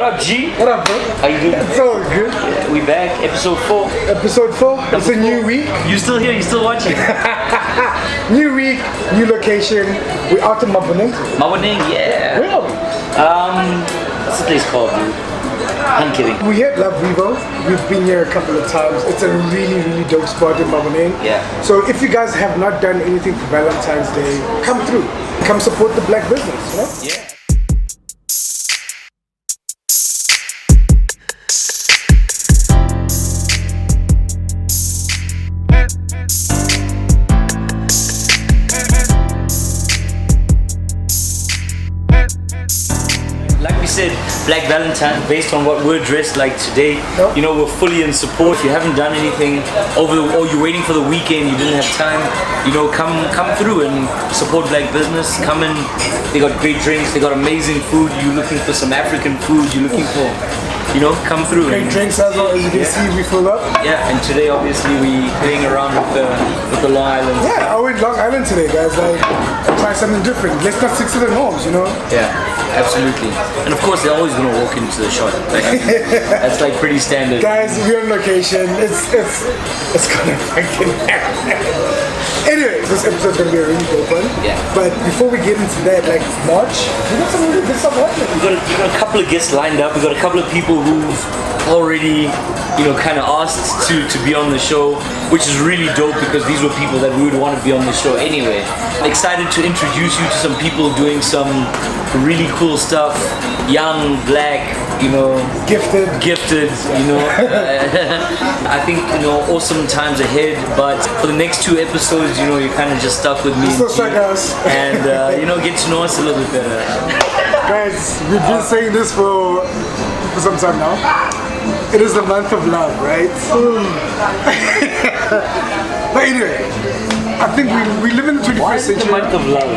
What up, G? What up, bro? How you doing? It's all good. Yeah, we back, episode 4. Episode 4. It's a new week. You still here? You still watching? New week, new location. We're out in Maboneng. Maboneng, yeah. Where are we? What's the place called, dude? I'm kidding. We hit LoveRevo. We've been here a couple of times. It's a really dope spot in Maboneng. Yeah. So if you guys have not done anything for Valentine's Day, come through. Come support the black business, you know? Yeah. Like we said, Black Valentine, based on what we're dressed like today, you know, we're fully in support. If you haven't done anything or you're waiting for the weekend, you didn't have time, you know, come through and support black business. Come in, they got great drinks, they got amazing food. You're looking for some African food, you're looking for, you know, come through. Great drinks as well, as you can see, we fill up. Yeah, and today obviously we playing around with the Long Island. Yeah, I went Long Island today, guys. Like, try something different. Let's not stick to the norms, you know? Yeah, absolutely. And of course, they're always gonna walk into the shot. Like, that's like pretty standard. Guys, we're on location. It's gonna fucking happen. Anyway, this episode's gonna be a really good one. Yeah. But before we get into that, like March, we got some really good stuff happening. We got a couple of guests lined up. We got a couple of people who've already, you know, kind of asked to be on the show, which is really dope because these were people that we would want to be on the show anyway. I'm excited to introduce you to some people doing some really cool stuff. Young, black, you know, Gifted, you know. I think, you know, awesome times ahead. But for the next 2 episodes, you know, you're kind of just stuck with me and you know, get to know us a little bit better. Guys, we've been saying this for some time now. It is the month of love, right? But anyway, I think we live in the 21st Why is it century. the month of love?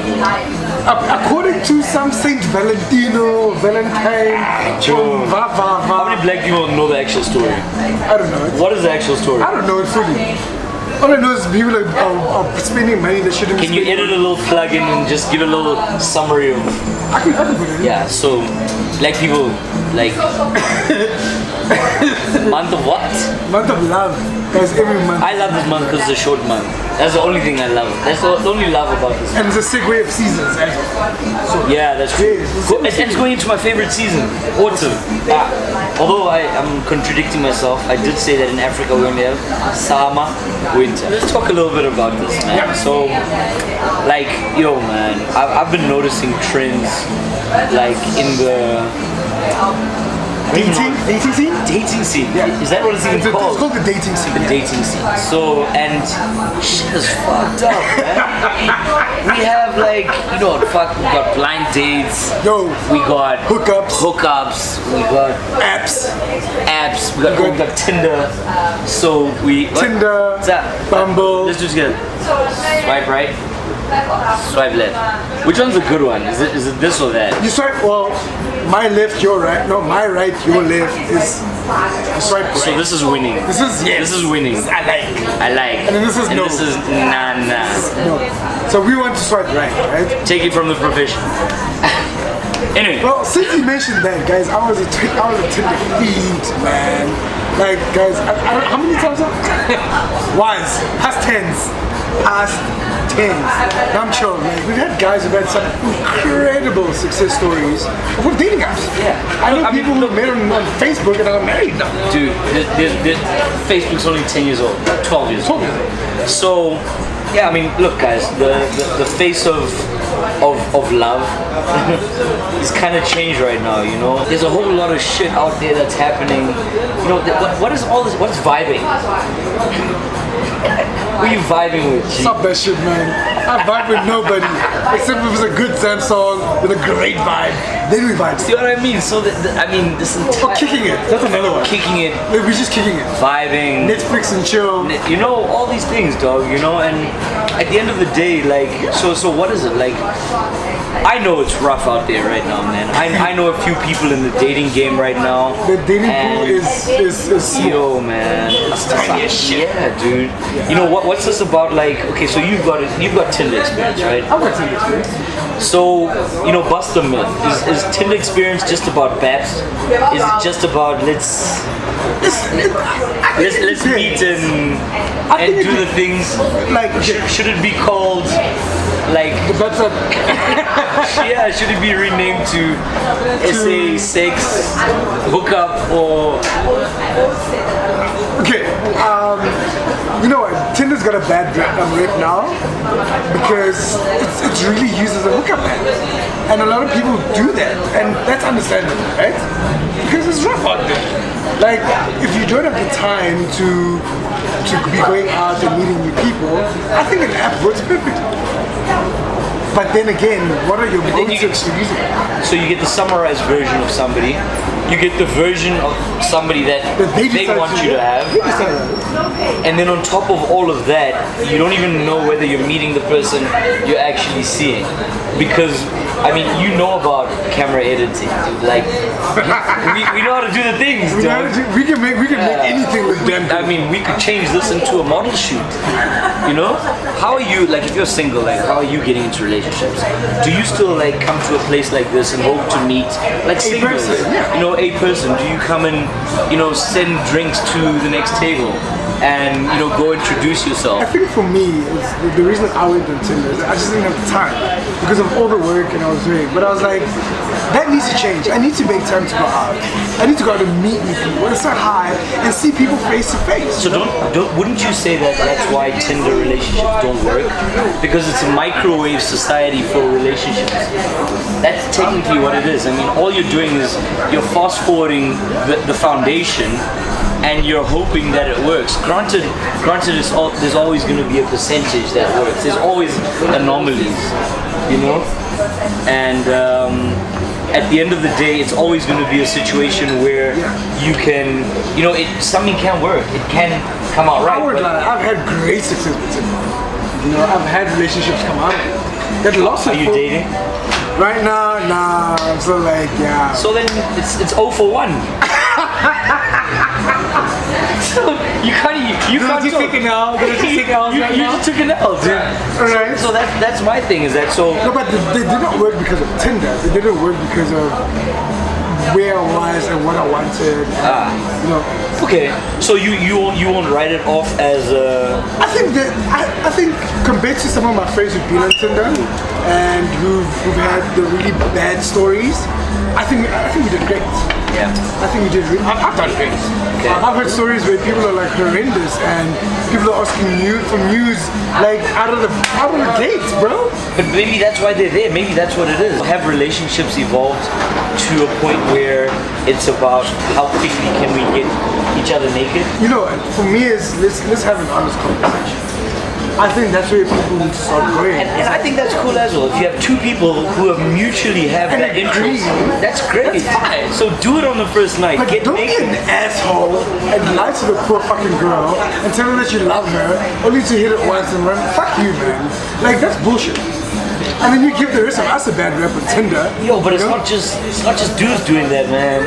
According to some Saint Valentine, How many black people know the actual story? I don't know. What is the actual story? I don't know it fully. All I know is people are spending money they shouldn't be Can you spending. edit a little plug-in and just give a little summary of? I can put it in. Yeah, so black people like month of what? Month of love. Guys, every month. I love this month because it's a short month. That's the only thing I love. That's the only love about this. And it's a segue of seasons. So, Yeah, that's true. Yeah, And it's going into my favorite season, autumn. Although I'm contradicting myself, I did say that in Africa we only have summer, winter. Let's talk a little bit about this, man. Yeah. So, like, yo, man, I've been noticing trends, like in the dating scene? dating scene. Yeah. Is that what it's even It's called? called the dating scene. The dating scene. So, and shit is fucked up, man. We have like, you know, we got blind dates. Yo, We got hookups, we got apps, apps, we got Tinder. So Tinder, Bumble. Let's do it together. Swipe right, swipe left. Which one's a good one? Is it this or that? You swipe, well, my left, your right. No, my right, your left is you swipe right. So this is winning. This is yes. This is winning. I like. I like. And then this is no. This is nah. No. So we want to swipe right? Take it from the profession. Anyway. Well, since you mentioned that, guys, I was a Tinder fiend, man. Like, guys, I don't, how many times? Once, past tens. I'm sure, man. We've had guys who've had some incredible success stories with dating apps. Yeah. I know people who met on Facebook and are married now. Dude, Facebook's only 10 years old, 12 years old. So, yeah, I mean, look, guys, the face of love is kind of changed right now, you know. There's a whole lot of shit out there that's happening. You know, what is all this? What is vibing? Who are you vibing with? G? Stop that shit, man. I vibe with nobody. Except if it's a good Zen song with a great vibe. Then we vibe. See what I mean? So, I mean, this entire... Or kicking it. That's another one. Kicking it. Like, we're just kicking it. Vibing. Netflix and chill. You know, all these things, dog, you know, and at the end of the day, like, so what is it? Like, I know it's rough out there right now, man. I know a few people in the dating game right now. The dating pool is small. Yo, man, it's tiny as shit. Yeah, dude. Yeah. You know what's this about? Like, okay, so you've got Tinder experience, right? I've got Tinder experience. So, you know, bust the myth. Is Tinder experience just about babs? Is it just about let's meet and do the things? Like, should it be called like the babs are yeah, should it be renamed to SA sex hookup or okay? You know what? Tinder's got a bad rep now because it's really used as a hookup app, and a lot of people do that, and that's understandable, right? Because it's rough out there. Like, if you don't have the time to be going out and meeting new people, I think an app works perfectly. But then again, what are your motives to use it? So you get the summarized version of somebody. You get the version of somebody that they want you to have. And then on top of all of that, you don't even know whether you're meeting the person you're actually seeing. Because, I mean, you know about camera editing, dude. Like, we know how to do the things, dude. We can make anything with them. I mean, we could change this into a model shoot. You know? How are you, like, if you're single, like, how are you getting into relationships? Do you still, like, come to a place like this and hope to meet, like, singles? You know, a person. Do you come and, you know, send drinks to the next table? And, you know, go introduce yourself. I think for me, the reason I went on Tinder is I just didn't have the time because of all the work and I was doing. But I was like, that needs to change. I need to make time to go out. I need to go out and meet new people and say hi and see people face to face. So wouldn't you say that that's why Tinder relationships don't work? Because it's a microwave society for relationships. That's technically what it is. I mean, all you're doing is you're fast forwarding the foundation and you're hoping that it works. Granted, there's always going to be a percentage that works. There's always anomalies, you know? And at the end of the day, it's always going to be a situation where you can, you know, something can work. It can come out right. I've had great success with Tinder. You know, I've had relationships come out of it. That lost. Are you dating? Right now, nah. So like, yeah. So then it's 0 for 1. So you can't take an L. You just took an L, dude. Right. So that's my thing. Is that so? No, but they didn't work because of Tinder. They didn't work because of where I was and what I wanted. You know. Okay. So you won't write it off as a. I think compared to some of my friends who've been on Tinder and who've had the really bad stories, I think we did great. Yeah. I think we did really. I've done great. Okay. I've heard stories where people are like horrendous and people are asking for news like out of the gates, bro. But maybe that's why they're there. Maybe that's what it is. Have relationships evolved to a point where it's about how quickly can we get each other naked? You know, for me, is let's have an honest conversation. I think that's where people need to start going. And I think that's cool as well. If you have two people who have mutually have that interest, that's great. That's fine. So do it on the first night. But don't be an asshole and lie to the poor fucking girl and tell her that you love her only to hit it once and run. Fuck you, man. Like, that's bullshit. And then you give the rest of us a bad rep on Tinder. Yo, but it's not just dudes doing that, man.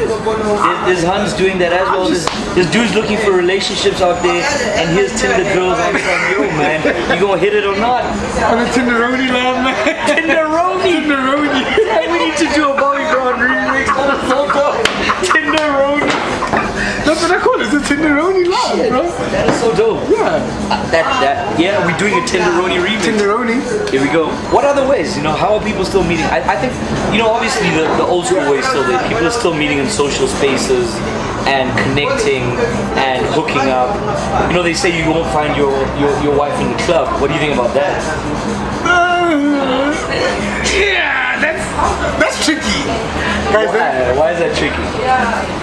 There's Huns doing that as well. There's dudes looking for relationships out there, and here's Tinder girls. I'm saying, yo, man, you gonna hit it or not? On a Tinderoni love, man. Tinderoni. Yeah, we need to do a Bobby Brown remix on a photo. Tinderoni. That's what I call it. It's a Tinderoni love, bro. That is so dope. Yeah. Yeah, we're doing a Tinderoni remix. Tinderoni. Here we go. What other ways? You know, how are people still meeting? I think, you know, obviously the old school way is still there. People are still meeting in social spaces and connecting and hooking up. You know, they say you won't find your wife in the club. What do you think about that? Yeah, that's tricky. Guys, Why is that tricky?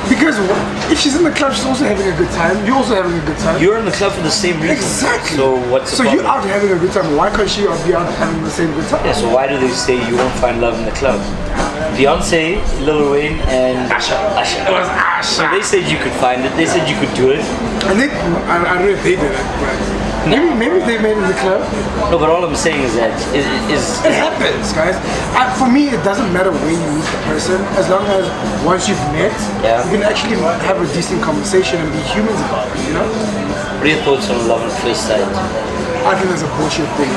Because if she's in the club, she's also having a good time. You're also having a good time. You're in the club for the same reason. Exactly. So what's the problem? You're out having a good time. Why can't she be out having the same good time? Yeah, so why do they say you won't find love in the club? Beyonce, Lil Wayne, and Usher. It was Usher. So they said you could find it. They said you could do it. And I don't know if they did it, but Maybe they made it in the club. No, but all I'm saying is that It happens, guys. For me, it doesn't matter where you meet the person, as long as once you've met, Yeah. you can actually have a decent conversation and be humans about it, you know? What are your thoughts on love at first sight? I think that's a bullshit thing.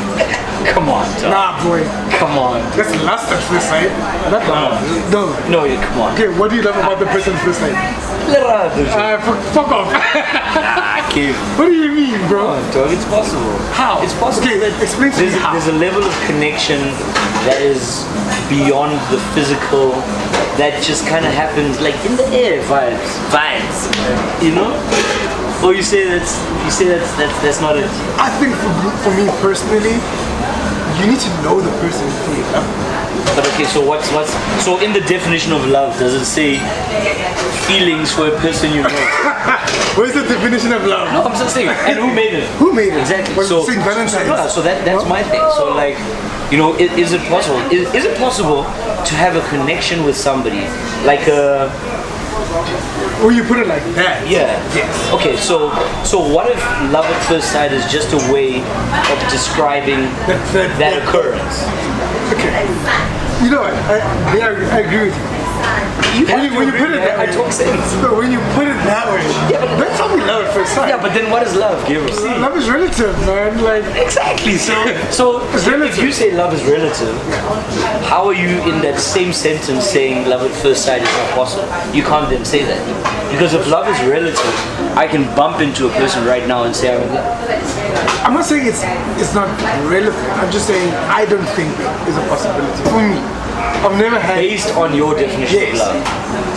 Come on, Tom. Nah, boy. Come on. That's lust at first sight. Not love. No. No, yeah, come on. Okay, what do you love about the person at first sight? Fuck off. Okay. What do you mean, bro? Dog, it's possible. How? It's possible. Okay, explain to me how. There's a level of connection that is beyond the physical, that just kind of happens like in the air, vibes. You know? Or you say that's not it. I think for me personally, you need to know the person before you love them. But okay, so so in the definition of love, does it say feelings for a person you know? Where's the definition of love? No, I'm just saying. And who made it? Who made it? Exactly. Was So, it St. Valentine's? yeah, so that's my thing. So like, you know, is it possible? Is it possible to have a connection with somebody, like a? When you put it like that. Yeah. Yes. Okay, so what if love at first sight is just a way of describing that occurrence? Okay. You know what? I agree with you. When you put it that way, I talk sense. No, when you put it that way, Yeah, but- that's how we love at first sight. Yeah, but then what is love, Gabriel? See? Love is relative, man. Like, Exactly. So It's if relative. you say love is relative, how are you in that same sentence saying love at first sight is not possible? You can't then say that. Because if love is relative, I can bump into a person right now and say I'm in love. I'm not saying it's not relevant. I'm just saying I don't think it's a possibility for me. I've never had. Based on your definition Yes. of love.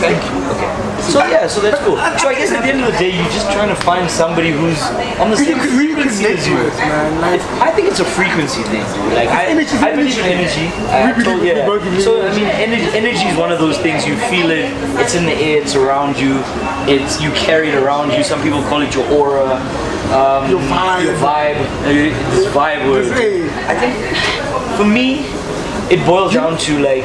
Thank you. Okay. So yeah, so that's cool. So I guess at the end of the day, you're just trying to find somebody who's on the same Who you frequency connect as you. with, man. Like, I think it's a frequency thing, dude. Like I believe in energy. We both believe So in I mean, energy is one of those things. You feel it. It's in the air. It's around you. You carry it around you. Some people call it your aura. your vibe. Your vibe. This vibe word. Hey. I think for me, it boils down to like,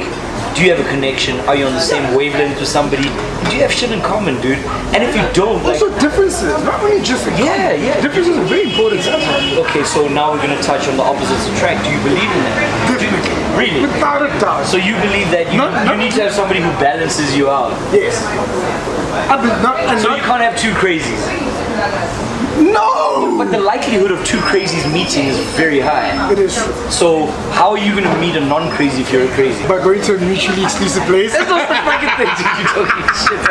do you have a connection? Are you on the same wavelength with somebody? Do you have shit in common, dude? And if you don't, like, Also differences, not only just in yeah. differences are very important. Okay, so now we're gonna touch on the opposites attract. Do you believe in that? Definitely. Really? Without a doubt. So you believe that you need to have somebody who balances you out. Yes. So you can't have two crazies. No! But the likelihood of two crazies meeting is very high. It is So how are you gonna meet a non-crazy if you're a crazy? by going to a mutually exclusive place. There's no such fucking thing, dude. You're talking shit.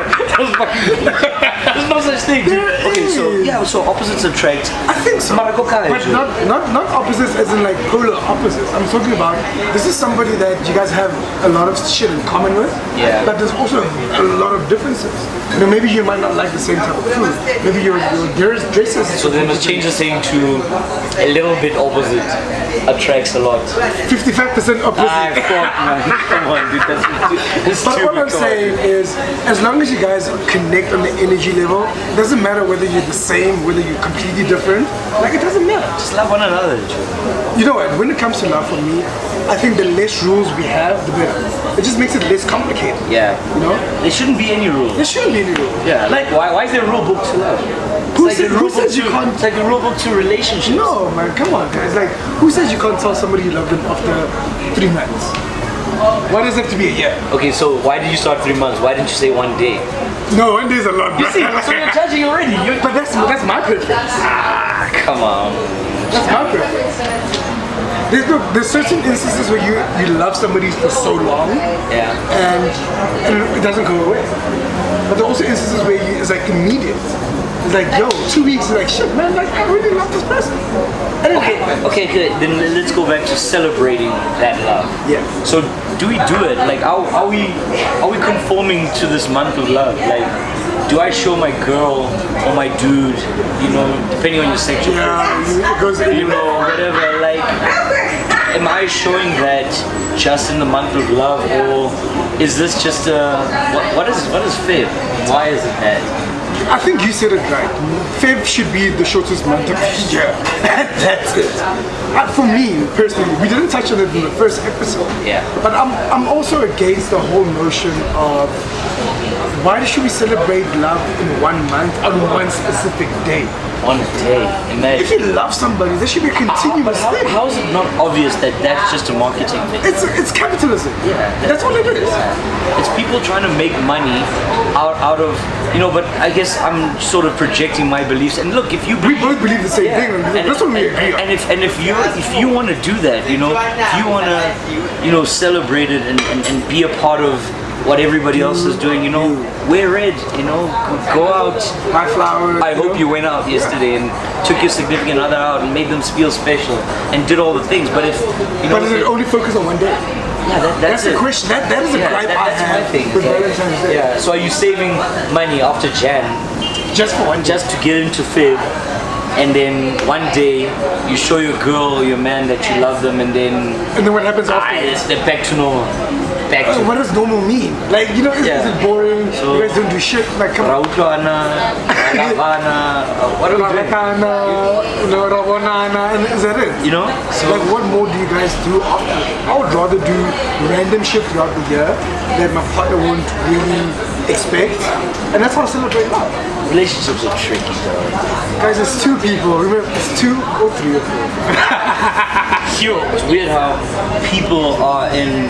There's no such thing, dude. Okay, so yeah, so opposites attract. I think so. Marako Kale, But dude. not opposites as in like polar opposites. I'm talking about this is somebody that you guys have a lot of shit in common with. Yeah. But there's also a lot of differences. You know, maybe you might not like the same type of food. Maybe your dresses. So then let's change the saying to a little bit opposite attracts a lot. 55% opposite. Ah, fuck, man. Come on, dude. That's But stupid. what I'm Come on. saying is, as long as you guys connect on the energy level, it doesn't matter whether you're the same, whether you're completely different. Like, it doesn't matter. Just love one another, dude. You know what? When it comes to love, for me, I think the less rules we have, the better. It just makes it less complicated. Yeah. You know? There shouldn't be any rules. There shouldn't be any rules. Yeah. Like, why is there a rule book to love? Who It's like said- a rule who says book you to- can't- It's like a rule book to relationships. No, man, come on, guys. Like, who says you can't tell somebody you love them after 3 months? Why does it have to be a year? Okay, so why did you start 3 months? Why didn't you say 1 day? No, 1 day is a lot. You see, so you're judging already. But that's my preference. Ah, come on. That's my preference. There's certain instances where you love somebody for so long Yeah. and it doesn't go away. But there are also instances where it's like immediate. It's like, yo, 2 weeks, it's like, shit, man, like, I really love this person. And it happens. Okay, good. Then let's go back to celebrating that love. Yeah. So do we do it? Like, are we conforming to this month of love? Like, do I show my girl or my dude, you know, depending on your sexual preference, Yeah, it goes you know, whatever, like, am I showing that just in the month of love, or is this just what is Feb? Why is it that? I think you said it right. Feb should be the shortest month of the year. That's it. For me, personally, we didn't touch on it in the first episode. Yeah. But I'm also against the whole notion of why should we celebrate love in 1 month on one specific day? On a day, imagine. If you love somebody, there should be a continuous thing. How is it not obvious that that's just a marketing thing? It's capitalism. Yeah, that's all it is. It's people trying to make money out of, you know, but I guess I'm sort of projecting my beliefs. And look, if you we both believe the same thing, and that's what we agree on. And if you want to do that, you know, if you want to, you know, celebrate it and be a part of what everybody else is doing, you know, wear red, you know, go out, buy flowers. I hope you went out yesterday and took your significant other out and made them feel special and did all the things. But if you know, but does it only focus on one day? Yeah, that's the question. That is a gripe I have my thing. with Valentine's Day. Yeah. So are you saving money after Jan just for one day? Just to get into Feb? And then one day you show your girl or your man that you love them, and then what happens after? They're back to normal. What does normal mean? Like, you know, is it boring? So, you guys don't do shit. Like, come on. What are we doing? And is that it? You know? So, like, what more do you guys do after? I would rather do random shit throughout the year that my partner won't really expect, and that's how I celebrate love. Relationships are tricky, though. Guys, it's 2 people. Remember, it's 2 or 3 or 4. It's weird how people are in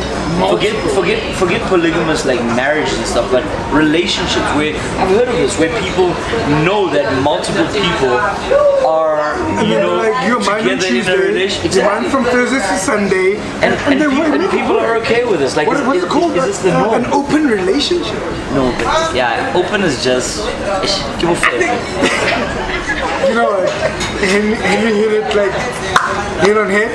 forget polygamous like marriage and stuff, but relationships where I've heard of this where people know that multiple people are together in a relationship. You run from Thursday to Sunday, and people are okay with this. Like, what's it called? Is this the norm? An open relationship. No, but yeah, open is just give a fuck. You know, like, Henry hit it like head on head.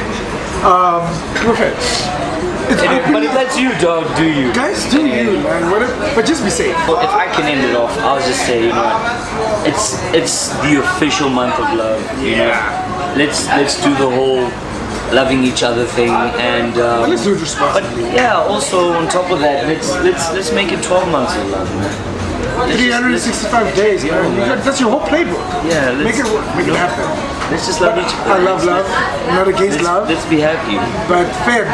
But if that's you, dog, do you? Guys, do you, man. But just be safe. Well, if I can end it off, I'll just say, you know, it's the official month of love. You know, let's do the whole loving each other thing, and let's do it responsibly. But yeah, also on top of that, let's make it 12 months of love, man. 365 days, man. That's your whole playbook. Yeah, make it work, make it happen. Let's just love each other. I love love. I'm not against love. Let's be happy. But Feb,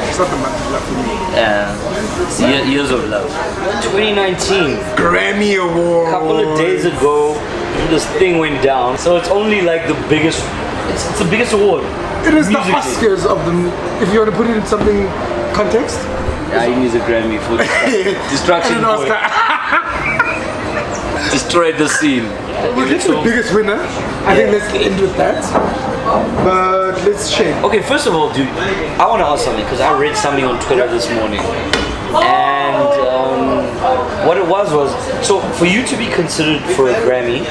it's not the month of love for me. Yeah, it's years of love. 2019 Grammy Awards. A couple of days ago, this thing went down. So it's only like the biggest. It's the biggest award. It is the Oscars of them. If you want to put it in something context. Yeah, he needs a Grammy for destruction. Destroyed the scene. We'll get to the biggest winner. I think let's end with that. But let's share. Okay, first of all, dude, I want to ask something because I read something on Twitter this morning, and what it was so for you to be considered for a Grammy,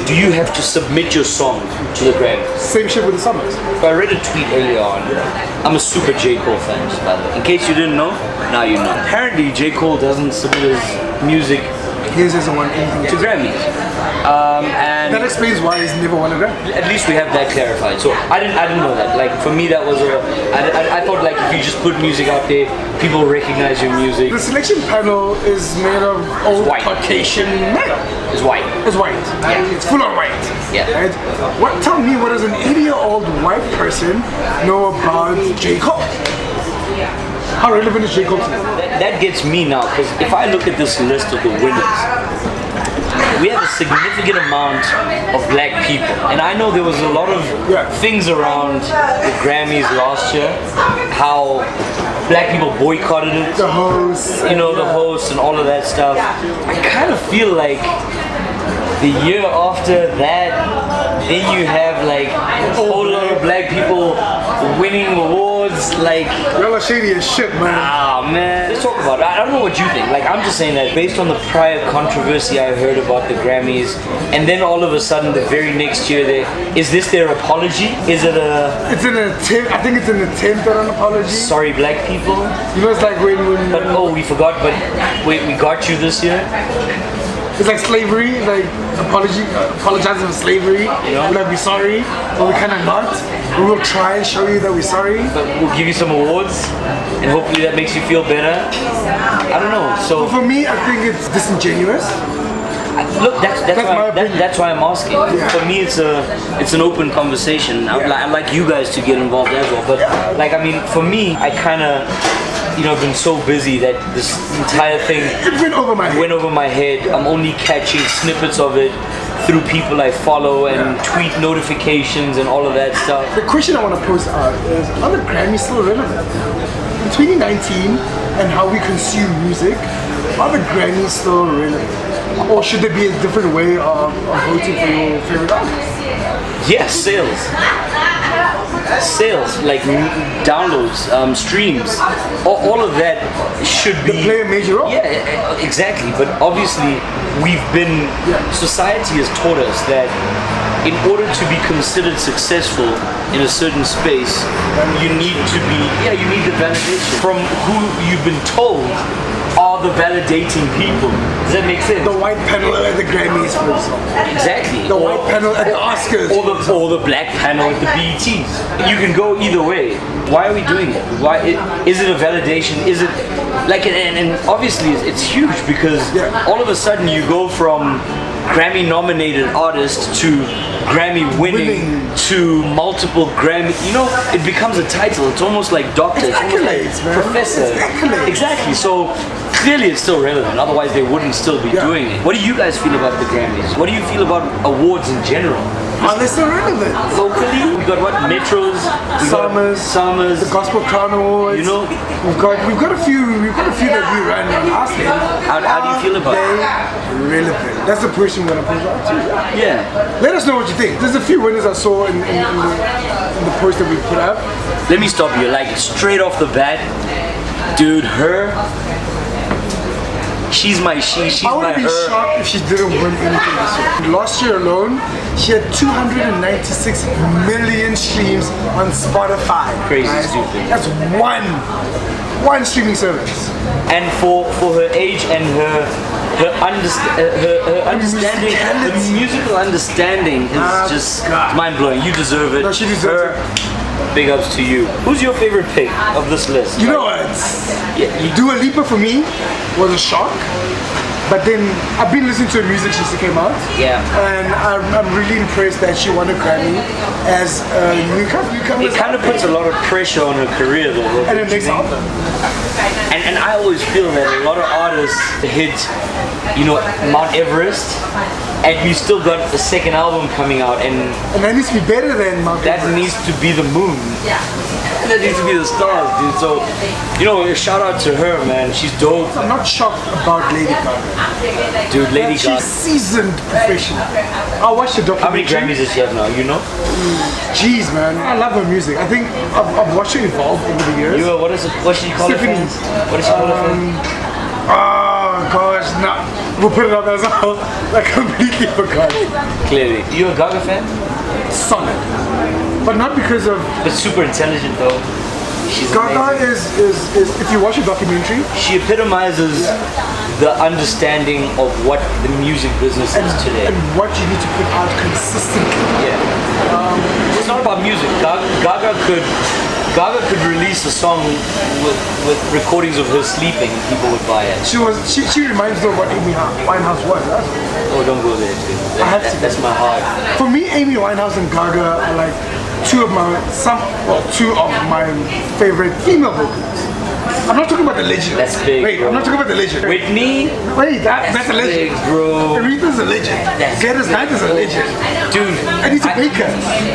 do you have to submit your song to the Grammy? Same shit with the Summers. So I read a tweet earlier on. I'm a super J. Cole fan, just by the way. In case you didn't know, now you know. Apparently, J. Cole doesn't submit his music His doesn't want anything to Grammys. And that explains why he's never won a Grammy. At least we have that clarified. So I didn't know that. Like for me, that was I thought like if you just put music out there, people recognize your music. The selection panel is made of old Caucasian men. It's white. It's white. Yeah. It's full on white. Yeah. Right? Tell me, what does an 80-year-old white person know about J. Cole? How relevant is J. Cole to you? That gets me now, because if I look at this list of the winners, we have a significant amount of black people. And I know there was a lot of things around the Grammys last year, how black people boycotted it. The hosts. You know, the hosts and all of that stuff. I kind of feel like the year after that, then you have like a whole lot of black people winning awards, like... Y'all are shady as shit, man. Ah, man. Let's talk about it. I don't know what you think. Like, I'm just saying that based on the prior controversy I heard about the Grammys, and then all of a sudden, the very next year, is this their apology? Is it a... It's an attempt, I think it's an attempt at an apology. Sorry, black people. You know, it's like when... But, oh, we forgot, but wait, we got you this year? It's like slavery, like apologizing for slavery. Yeah. We're like, we're sorry, but we're kind of not. We will try and show you that we're sorry. But we'll give you some awards, and hopefully that makes you feel better. I don't know. So for me, I think it's disingenuous. Look, that's why I'm asking. Yeah. For me, it's an open conversation. I'd like you guys to get involved as well. But like, I mean, for me, I kind of I've been so busy that this entire thing It went over my head. went over my head. I'm only catching snippets of it through people I follow and tweet notifications and all of that stuff. The question I want to pose out is, are the Grammys still relevant? In 2019 and how we consume music, are the Grammys still relevant? Or should there be a different way of voting for your favorite artist? Yes, sales, like downloads, streams, all of that should be Play a major role. Yeah, exactly. But obviously, society has taught us that in order to be considered successful in a certain space, you need the validation from who you've been told are the validating people. Does that make sense? The white panel at the Grammys, for example. Exactly. The white panel at the Oscars. Or the black panel at the BETs. You can go either way. Why are we doing it? Why is it a validation? Is it like and obviously it's huge because all of a sudden you go from Grammy nominated artist to Grammy winning to multiple Grammy. It becomes a title. It's almost like doctor. It's accolades, man. Professor. It's accolades. Exactly. So clearly it's still relevant. Otherwise they wouldn't still be doing it. What do you guys feel about the Grammys? What do you feel about awards in general? Are they still relevant? Locally, we got what? Metros, Summers, the Gospel Crown Awards. We've got a few that we ran on our stage. How do you feel about it? Relevant. That's the person we're gonna put out to. Yeah. Let us know what you think. There's a few winners I saw in the post that we put up. Let me stop you. Like straight off the bat, dude, she's my I would be shocked if she didn't win anything this year. Last year alone, she had 296 million streams on Spotify. Crazy stupid. That's one streaming service. And for her age and her understanding, her musical understanding is just mind blowing. You deserve it. No, she deserves it. Big ups to you. Who's your favorite pick of this list? You know what? Dua Lipa for me was a shock. But then I've been listening to her music since it came out. Yeah. And I'm really impressed that she won a Grammy as a newcomer. It kind of puts a lot of pressure on her career though. And her next album. And I always feel that a lot of artists hit, Mount Everest, and you still got a second album coming out, and that needs to be better than Mount Everest. That needs to be the moon. That needs to be the stars, dude. So, a shout out to her, man. She's dope. I'm not shocked about Lady Gaga. Dude, Lady Gaga. She's seasoned professional. I watched the documentary. How many Grammys does she have now? You know? Jeez, man. I love her music. I think I've watched her evolve over the years. What does she call it? What does she call it? Oh gosh, no. We'll put it up as well. I completely forgot. Clearly. You a Gaga fan? Solid. But not because of... But super intelligent though. She's Gaga is, if you watch a documentary... She epitomizes the understanding of what the music business is today. And what you need to put out consistently. Yeah. It's not about music. Gaga could release a song with recordings of her sleeping and people would buy it. She reminds me of what Amy Winehouse was. Oh, don't go there, dude. That's my heart. For me, Amy Winehouse and Gaga are like two of my favorite female vocalists. I'm not talking about the legend. That's big. Wait, bro. I'm not talking about the legend. Whitney? Wait, that's a legend. Big, bro. Aretha's a legend. Gladys Knight is a legend. Dude. Anita Baker.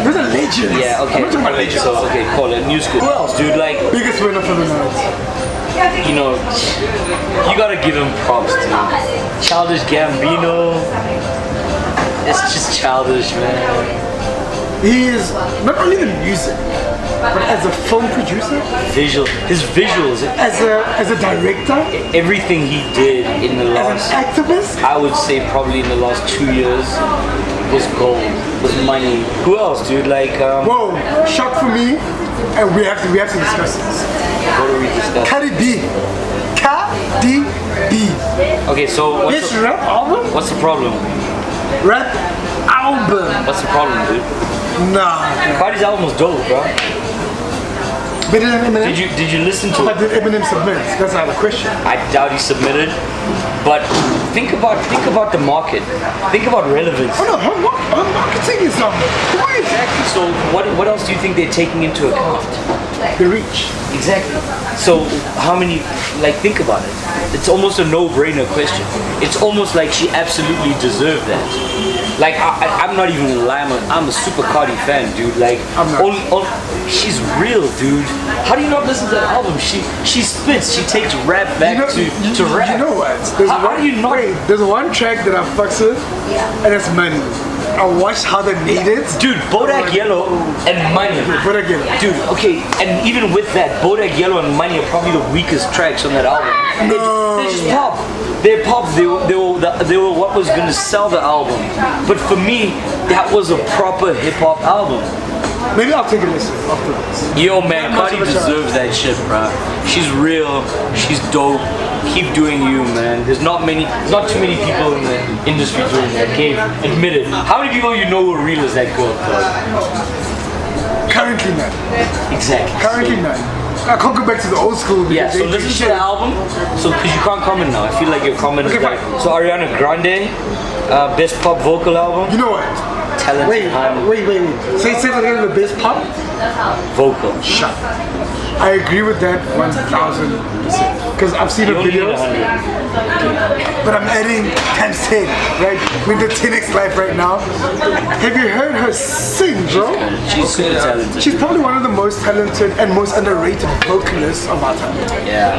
Those are legends. Yeah, okay. I'm not talking about legends. So, okay, call it new school. Who else, dude? Like, biggest winner for the night. You gotta give him props, dude. Childish Gambino. It's just childish, man. He is not only the music, but as a film producer, his visuals, as a director, everything he did in the last, as an activist, I would say probably in the last 2 years was gold, was money. Who else, dude? Like, whoa, shock for me, and we have to discuss this. What do we discuss? Cardi B. Okay, so what's the rap album? What's the problem? Rap album. What's the problem, dude? Nah. Cardi's album was dope, bro. Better than Eminem? Did you listen to it? But did Eminem submit? That's not a question. I doubt he submitted. But think about the market. Think about relevance. Oh no, her marketing is great. Exactly. So what else do you think they're taking into account? the reach. Exactly. So how many, like, think about it. It's almost a no-brainer question. It's almost like she absolutely deserved that. Like, I'm not even gonna lie, I'm a super Cardi fan, dude. Like, she's real, dude. How do you not listen to that album? She spits, she takes rap back to rap. You know what? How do you not? Wait, there's one track that I fucks with, and it's Money. I watched how they made it. Dude, Bodak Yellow and Money. Bodak Yellow. Dude, okay, and even with that, Bodak Yellow and Money are probably the weakest tracks on that album. No. They just pop. They're pop. They were what was gonna sell the album. But for me, that was a proper hip hop album. Maybe I'll take a listen afterwards. Yo, man, Cardi deserves that shit, bro. She's real. She's dope. Keep doing you, man. There's not too many people in the industry doing that. Okay, admit it. How many people you know who are real as that girl? Currently none. Exactly. Currently none. I can't go back to the old school. Yeah, so listen to the album. So, because you can't comment now. I feel like your comment is like. So Ariana Grande, best pop vocal album. You know what? Talent. Wait. Say it again. The best pop vocal. Shut. I agree with that 1,000%. Because I've seen her videos. But I'm adding times 10, right? With the 10x life right now. Have you heard her sing, bro? She's super talented. She's probably one of the most talented and most underrated vocalists of our time. Yeah.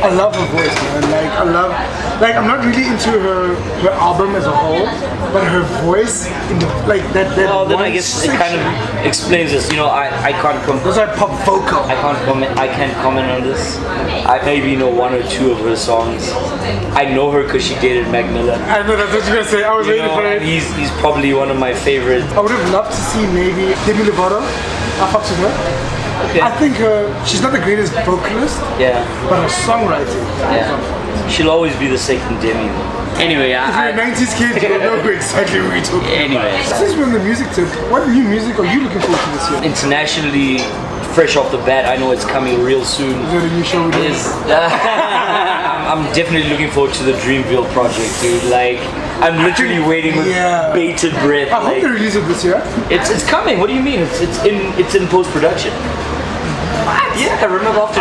I love her voice, man. I'm not really into her album as a whole, but her voice in the that. Well, then I guess it kind of explains this. You know, I can't comment. Those are pop vocal. I can't comment on this. I maybe know one or two of her songs. I know her because she dated Mac Miller. I know that's what you're gonna say. I was waiting for it. He's probably one of my favorites. I would have loved to see maybe Demi Lovato. I fucked with her. Okay. I think she's not the greatest vocalist. Yeah. But her songwriting. Yeah. She'll always be the second Demi. Anyway, if you're a 90s kid, you'll know exactly what we're talking about. Anyway. Since we're on the music tip, what new music are you looking forward to this year? Internationally, fresh off the bat, I know it's coming real soon. Is that a new show we're doing? I'm definitely looking forward to the Dreamville project, dude. Like, I'm literally waiting with bated breath. I hope they release it this year. It's coming. What do you mean? It's in post production. Yeah, remember after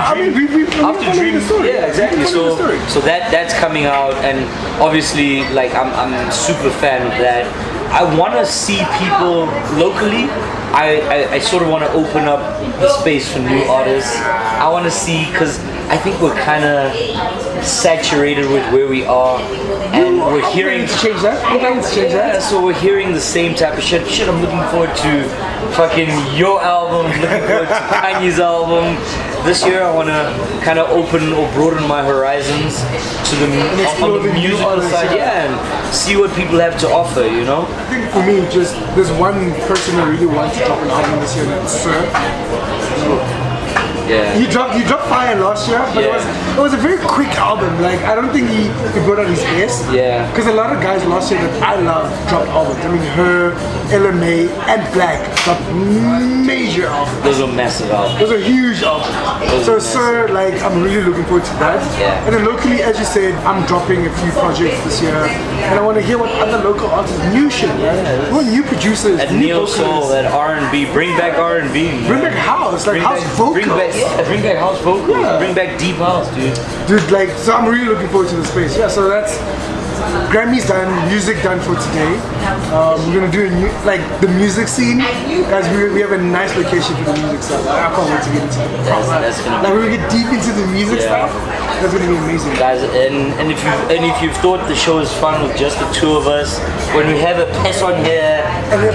Dream. Yeah, exactly. So that's coming out, and obviously, like, I'm super fan of that. I want to see people locally. I sort of want to open up the space for new artists. I want to see, because I think we're kind of saturated with where we are, and we're hearing to change that. Yeah, so we're hearing the same type of shit. I'm looking forward to fucking your album. Looking forward to Kanye's album. This year I want to kind of open or broaden my horizons to on the musical side, and see what people have to offer, you know? I think for me, just there's one person I really want to drop an album this year, that's Sir. Yeah. He dropped Fire last year, but it was a very quick album. Like, I don't think he brought out his best. Yeah. Because a lot of guys last year that I love dropped albums. I mean, her, LMA, and Black dropped major albums. Those are massive albums. Those are huge albums. So Sir, like, I'm really looking forward to that. Yeah. And then locally, as you said, I'm dropping a few projects this year, and I want to hear what other local artists, new shit, right? What new producers, at new Neo vocalists. Soul, that R&B, bring back R&B. Bring back house, like house vocals. Bring back house vocals. Yeah. Bring back deep house, dude. Dude, like, so I'm really looking forward to the space. Yeah, so that's Grammy's done, music done for today. We're gonna do a new, like, the music scene. Guys, we have a nice location for the music stuff. I can't wait to get into it. That's gonna like, when we get deep into the music stuff, that's gonna be amazing. Guys, and if you've thought the show is fun with just the two of us, when we have a pest on here,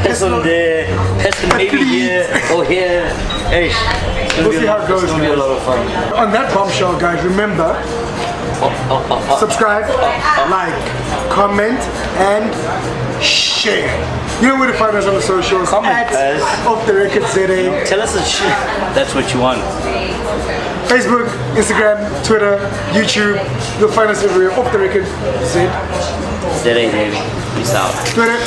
pest on there, pest maybe here or here, hey, we'll see how it goes. It's gonna be a lot of fun. On that bombshell, guys, remember, subscribe, like, comment, and share. You know where to find us on the socials. Comment, at guys. offtherecordZA. Tell us a shit. That's what you want. Facebook, Instagram, Twitter, YouTube. You'll find us everywhere. Off the Record Z. ZA, baby. Peace out. Twitter.